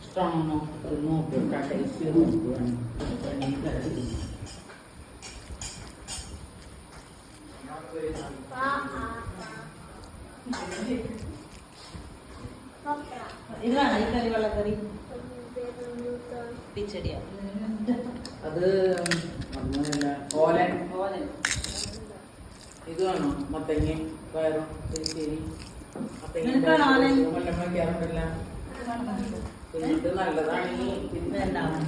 ഇഷ്ടമാണോ നോക്കിയിട്ട് ടേസ്റ്റ് ചെയ്ത് നോക്കുകയാണ്. ഇതാണ് ഈ കറി വെള്ളക്കറി പിച്ചടിയാ. അത് ഓലൻ ഇത് വേണോ? മത്തങ്ങയും പയറും ശരി മത്തങ്ങ എന്നിട്ട് നല്ലതാണെങ്കിൽ പിന്നെ ഉണ്ടാവും.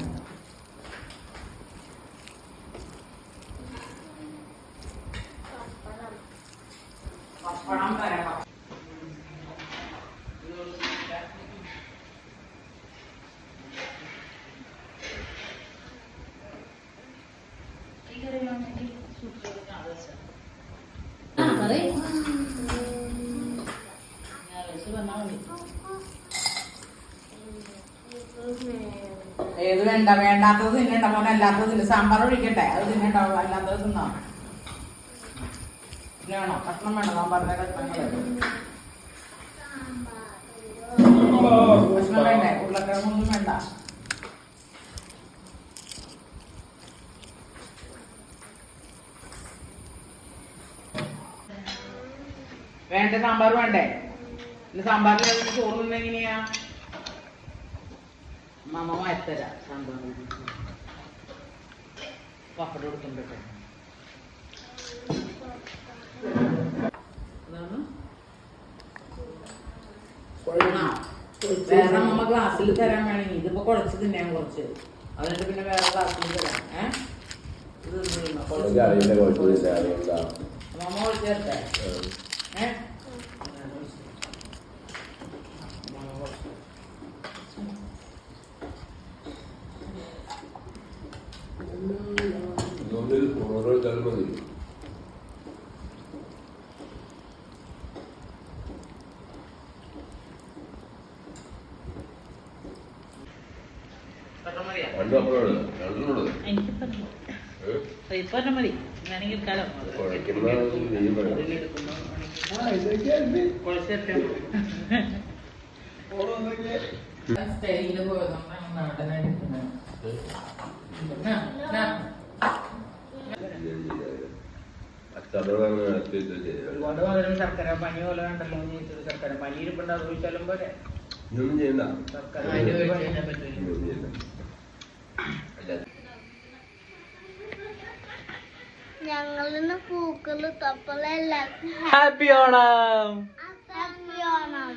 പപ്പടം വരണം. ഏത് വേണ്ട വേണ്ടാത്തത് തിന്നണ്ട മോനെ, അല്ലാത്തത് തിന്ന. സാമ്പാർ ഒഴിക്കട്ടെ, അത് തിന്നണ്ടാവും. അല്ലാത്തത് തിന്നാ വേണോ? കഷ്ണം വേണ്ട, സാമ്പാറിന്റെ കഷ്ണങ്ങൾ കഷ്ണം വേണ്ടേ? ഉരുളക്കിഴങ്ങൊന്നും വേണ്ട. വേണ്ട സാമ്പാർ വേണ്ടേ? സാമ്പാറിൽ ചോറുണ്ട് എങ്ങനെയാ? മാമ മാറ്റരാ സാമ്പാർ പപ്പടം എടുക്കുമ്പോട്ടെ. വേറെ നമ്മ ഗ്ലാസ്സിൽ തരാൻ വേണമെങ്കിൽ ഇതിപ്പോ കുഴച്ച് തിന്നാൻ കുറച്ച്, അതിട്ട് പിന്നെ വേറെ ഗ്ലാസ്സിൽ തരാം. ഇത് മാമ കുഴച്ച് തരട്ടെ? ഇപ്പൊ മതി, വേണമെങ്കിൽ കാലം സ്റ്റൈലില് പോയത് ഒരുപാട് പകരം ശർക്കര പനി പോലെ ഉണ്ടല്ലോ. ശർക്കര പനി ഇരിപ്പുണ്ട്, അത് ഒഴിച്ചാലും പോലെ ശർക്കര പറ്റില്ല. ഞങ്ങളിന്ന് പൂക്കള് തപ്പലെല്ലാം ഹാപ്പി ഓണം. ഹാപ്പി ഓണം.